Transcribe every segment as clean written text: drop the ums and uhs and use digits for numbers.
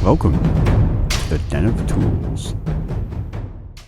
Welcome to the Den of Tools.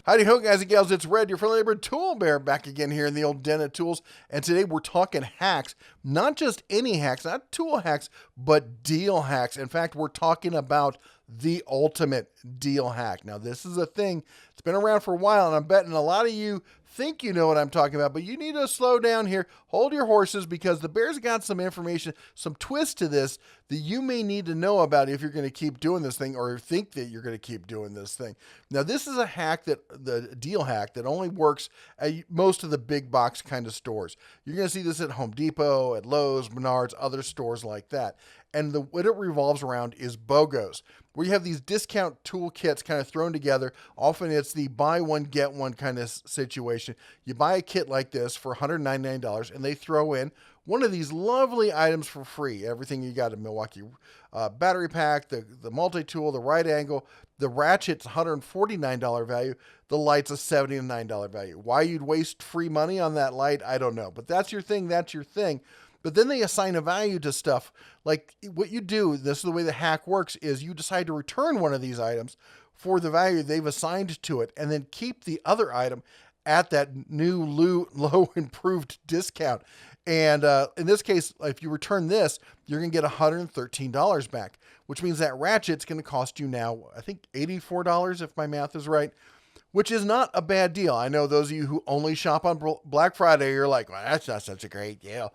Howdy ho, guys and gals, it's Red, your friendly neighborhood tool bear, back again here in the old Den of Tools. And today we're talking hacks, not just any hacks, not tool hacks, but deal hacks. In fact, we're talking about the ultimate deal hack. Now, this is a thing that's been around for a while, and I'm betting a lot of you think you know what I'm talking about, but you need to slow down here, hold your horses, because the bear's got some information, some twist to this that you may need to know about if you're going to keep doing this thing or think that you're going to keep doing this thing. Now, this is a hack, the deal hack, that only works at most of the big box kind of stores. You're going to see this at Home Depot, at Lowe's, Menards, other stores like that. And what it revolves around is BOGOs, where you have these discount tool kits kind of thrown together. Often it's the buy one, get one kind of situation. You buy a kit like this for $199, and they throw in one of these lovely items for free. Everything you got: a Milwaukee battery pack, the multi-tool, the right angle, the ratchet's $149 value, the light's a $79 value. Why you'd waste free money on that light, I don't know. But that's your thing, that's your thing. But then they assign a value to stuff. Like what you do, this is the way the hack works, is you decide to return one of these items for the value they've assigned to it, and then keep the other item at that new low improved discount. And in this case, if you return this, you're going to get $113 back, which means that ratchet's going to cost you now, I think, $84 if my math is right, which is not a bad deal. I know those of you who only shop on Black Friday, you're like, well, that's not such a great deal.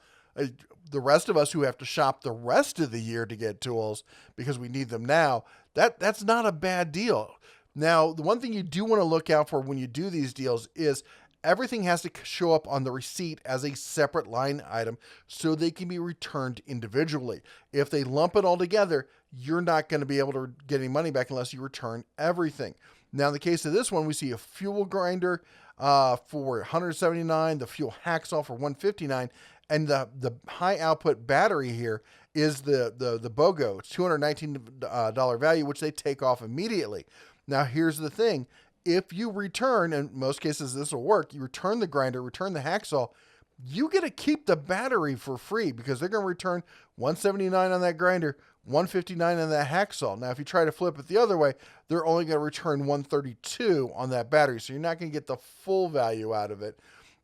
The rest of us who have to shop the rest of the year to get tools because we need them now, that's not a bad deal. Now, the one thing you do want to look out for when you do these deals is everything has to show up on the receipt as a separate line item so they can be returned individually. If they lump it all together, you're not going to be able to get any money back unless you return everything. Now, in the case of this one, we see a fuel grinder for $179, the fuel hacksaw for $159, and the high output battery here is the BOGO. It's $219 value, which they take off immediately. Now, here's the thing. If you return, in most cases this will work, you return the grinder, return the hacksaw, you get to keep the battery for free because they're going to return $179 on that grinder, $159 on that hacksaw. Now, if you try to flip it the other way, they're only going to return $132 on that battery, so you're not going to get the full value out of it.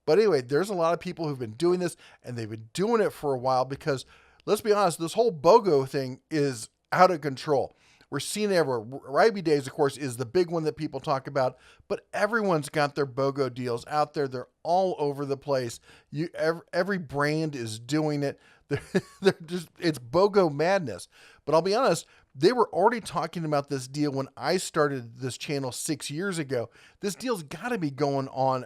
But anyway, there's a lot of people who've been doing this, and they've been doing it for a while because, let's be honest, this whole BOGO thing is out of control. We're seeing it everywhere. Ribby Days, of course, is the big one that people talk about, but everyone's got their BOGO deals out there. They're all over the place. Every brand is doing it. It's BOGO madness. But I'll be honest, they were already talking about this deal when I started this channel 6 years ago. This deal's got to be going on,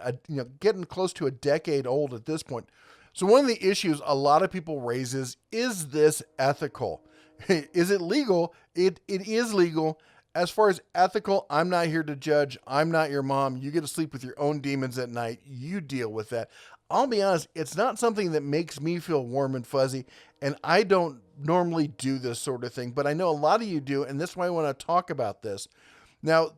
getting close to a decade old at this point. So one of the issues a lot of people raise is this ethical? Is it legal? It is legal. As far as ethical, I'm not here to judge. I'm not your mom. You get to sleep with your own demons at night. You deal with that. I'll be honest, it's not something that makes me feel warm and fuzzy, and I don't normally do this sort of thing, but I know a lot of you do, and that's why I want to talk about this. Now,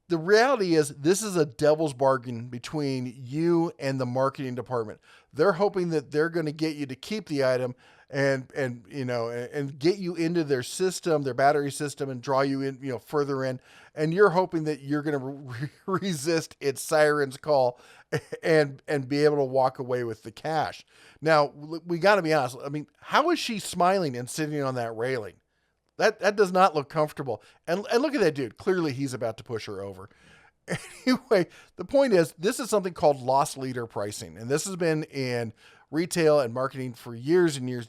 the reality is this is a devil's bargain between you and the marketing department. They're hoping that they're going to get you to keep the item and get you into their system, their battery system, and draw you in, further in. And you're hoping that you're going to resist its siren's call and be able to walk away with the cash. Now, we got to be honest. I mean, how is she smiling and sitting on that railing? That does not look comfortable. And look at that dude. Clearly, he's about to push her over. Anyway, the point is, this is something called loss leader pricing. And this has been in retail and marketing for years and years.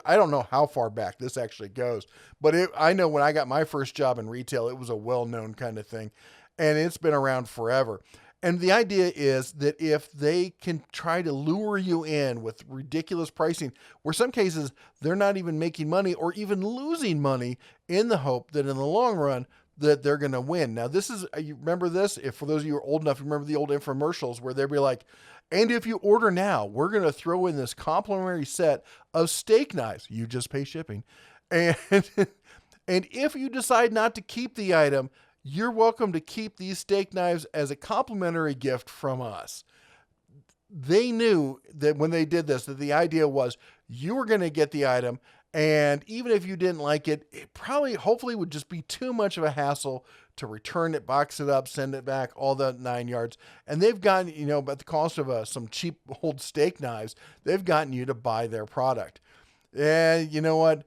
I don't know how far back this actually goes, but I know when I got my first job in retail, it was a well-known kind of thing, and it's been around forever. And the idea is that if they can try to lure you in with ridiculous pricing, where some cases they're not even making money or even losing money, in the hope that in the long run that they're going to win. Now, this is, you remember this? If for those of you who are old enough, remember the old infomercials where they'd be like, and if you order now, we're going to throw in this complimentary set of steak knives. You just pay shipping. And, and if you decide not to keep the item, you're welcome to keep these steak knives as a complimentary gift from us. They knew that when they did this, that the idea was you were going to get the item And even if you didn't like it, it probably, hopefully, would just be too much of a hassle to return it, box it up, send it back, all the 9 yards. And they've gotten, at the cost of some cheap old steak knives, they've gotten you to buy their product. And you know what?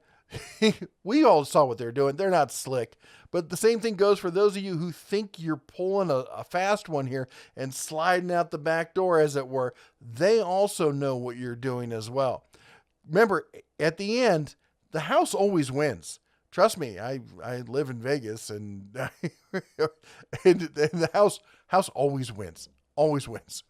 We all saw what they're doing. They're not slick. But the same thing goes for those of you who think you're pulling a fast one here and sliding out the back door, as it were. They also know what you're doing as well. Remember, at the end, the house always wins. Trust me, I live in Vegas, and, and the house always wins. Always wins.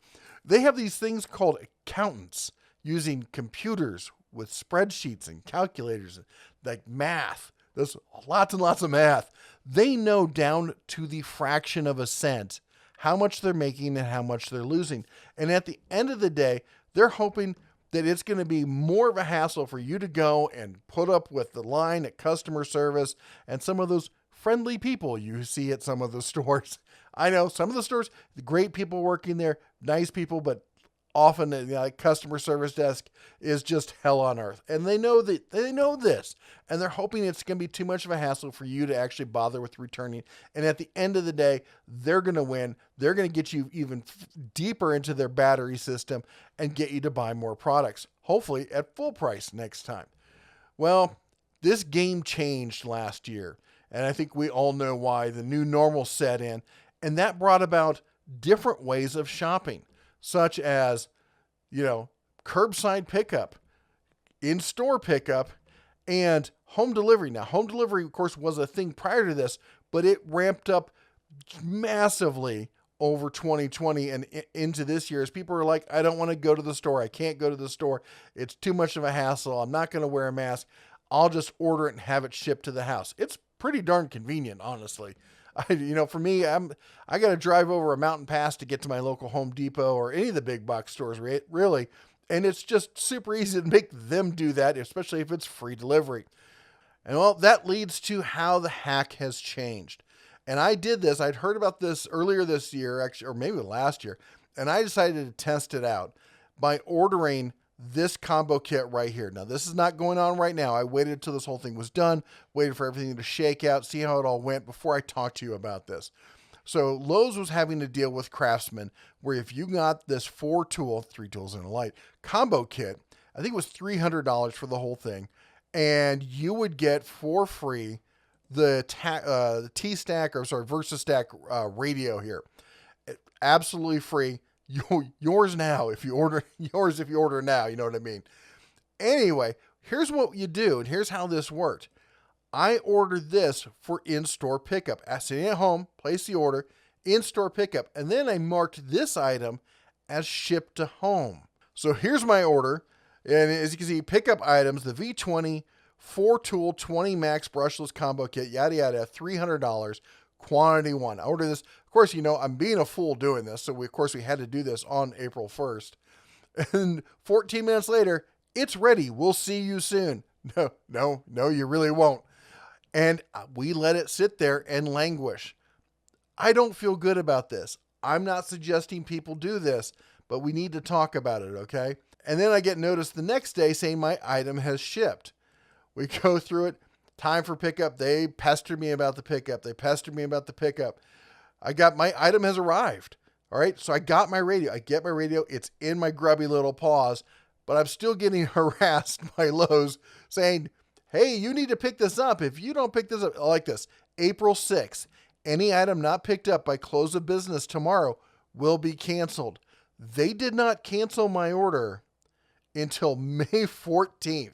They have these things called accountants using computers with spreadsheets and calculators, like math. There's lots and lots of math. They know down to the fraction of a cent how much they're making and how much they're losing. And at the end of the day, they're hoping that it's going to be more of a hassle for you to go and put up with the line at customer service and some of those friendly people you see at some of the stores. I know some of the stores, great people working there, nice people, but often the customer service desk is just hell on earth. And they know this, and they're hoping it's going to be too much of a hassle for you to actually bother with returning. And at the end of the day, they're going to win. They're going to get you even deeper into their battery system and get you to buy more products, hopefully at full price next time. Well, this game changed last year, and I think we all know why. The new normal set in, and that brought about different ways of shopping, such as, curbside pickup, in-store pickup, and home delivery. Now, home delivery, of course, was a thing prior to this, but it ramped up massively over 2020 and into this year as people are like, I don't want to go to the store. I can't go to the store. It's too much of a hassle. I'm not going to wear a mask. I'll just order it and have it shipped to the house. It's pretty darn convenient, honestly. For me, I got to drive over a mountain pass to get to my local Home Depot or any of the big box stores, really. And it's just super easy to make them do that, especially if it's free delivery. And well, that leads to how the hack has changed. And I did this. I'd heard about this earlier this year, actually, or maybe last year. And I decided to test it out by ordering this combo kit right here. Now, this is not going on right now. I waited until this whole thing was done, waited for everything to shake out, see how it all went before I talk to you about this. So Lowe's was having to deal with Craftsman, where if you got this 4-tool, 3 tools and a light combo kit, I think it was $300 for the whole thing, and you would get for free the VersaStack radio here. Absolutely free. Yours now if you order now, you know what I mean? Anyway, here's what you do, and here's how this worked. I ordered this for in-store pickup. Sitting at home, place the order, in-store pickup, and then I marked this item as shipped to home. So here's my order, and as you can see, pickup items, the V20 4-tool 20 max brushless combo kit, yada yada, $300. Quantity 1. I ordered this. Of course, I'm being a fool doing this. So we had to do this on April 1st. And 14 minutes later, it's ready. We'll see you soon. No, you really won't. And we let it sit there and languish. I don't feel good about this. I'm not suggesting people do this, but we need to talk about it, okay? And then I get notice the next day saying my item has shipped. We go through it. Time for pickup. They pestered me about the pickup. I got my item has arrived. All right. So I got my radio. I get my radio. It's in my grubby little paws, but I'm still getting harassed by Lowe's saying, hey, you need to pick this up. If you don't pick this up, like this, April 6th, any item not picked up by close of business tomorrow will be canceled. They did not cancel my order until May 14th.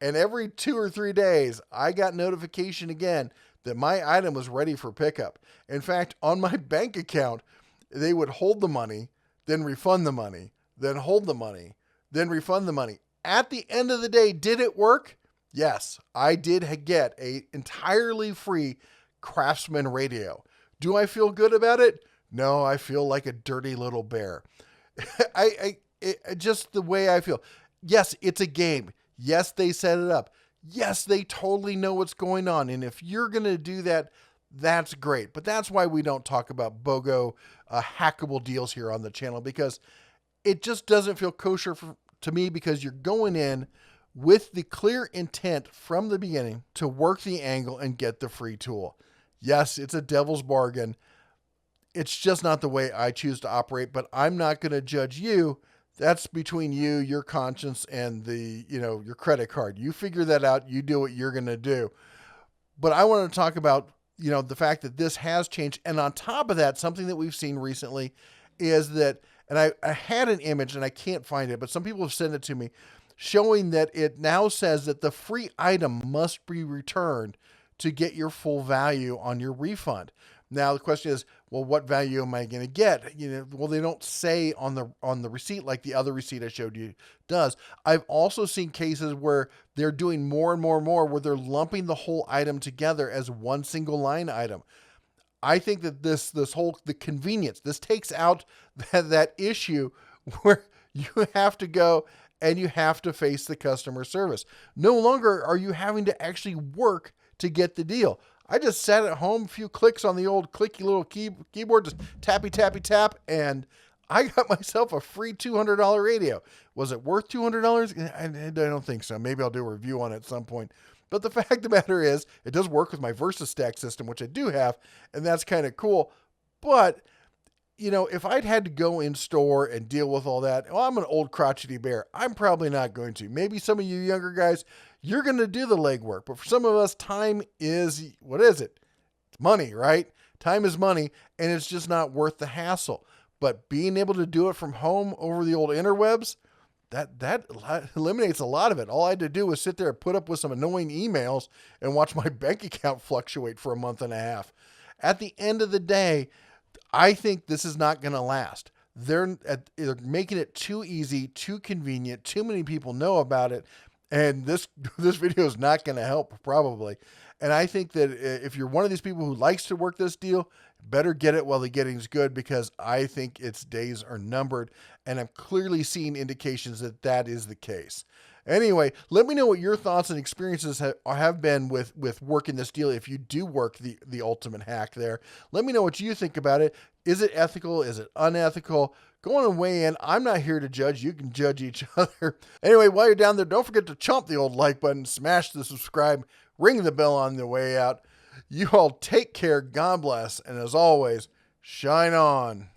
And every 2 or 3 days, I got notification again that my item was ready for pickup. In fact, on my bank account, they would hold the money, then refund the money, then hold the money, then refund the money. At the end of the day, did it work? Yes, I did get an entirely free Craftsman radio. Do I feel good about it? No, I feel like a dirty little bear. Just the way I feel. Yes, it's a game. Yes, they set it up. Yes, they totally know what's going on. And if you're going to do that, that's great. But that's why we don't talk about BOGO hackable deals here on the channel, because it just doesn't feel kosher to me, because you're going in with the clear intent from the beginning to work the angle and get the free tool. Yes, it's a devil's bargain. It's just not the way I choose to operate, but I'm not going to judge you. That's between you, your conscience, and your credit card. You figure that out. You do what you're going to do. But I want to talk about, the fact that this has changed. And on top of that, something that we've seen recently is that, and I had an image and I can't find it, but some people have sent it to me, showing that it now says that the free item must be returned to get your full value on your refund. Now the question is, well, what value am I going to get? Well, they don't say on the receipt like the other receipt I showed you does. I've also seen cases where they're doing more and more and more, where they're lumping the whole item together as one single line item. I think that the convenience, this takes out that issue where you have to go and you have to face the customer service. No longer are you having to actually work to get the deal. I just sat at home, a few clicks on the old clicky little keyboard, just tappy, tappy, tap, and I got myself a free $200 radio. Was it worth $200? I don't think so. Maybe I'll do a review on it at some point. But the fact of the matter is, it does work with my VersaStack system, which I do have, and that's kind of cool. But, if I'd had to go in store and deal with all that, well, I'm an old crotchety bear. I'm probably not going to. Maybe some of you younger guys, you're going to do the legwork. But for some of us, time is, what is it? It's money, right? Time is money, and it's just not worth the hassle. But being able to do it from home over the old interwebs, that eliminates a lot of it. All I had to do was sit there and put up with some annoying emails and watch my bank account fluctuate for a month and a half. At the end of the day, I think this is not going to last. They're making it too easy, too convenient. Too many people know about it. And this video is not going to help, probably. And I think that if you're one of these people who likes to work this deal, better get it while the getting's good, because I think its days are numbered. And I'm clearly seeing indications that that is the case. Anyway, let me know what your thoughts and experiences have been with working this deal. If you do work the ultimate hack there, let me know what you think about it. Is it ethical? Is it unethical? Go on and weigh in. I'm not here to judge. You can judge each other. Anyway, while you're down there, don't forget to chomp the old like button, smash the subscribe, ring the bell on the way out. You all take care. God bless. And as always, shine on.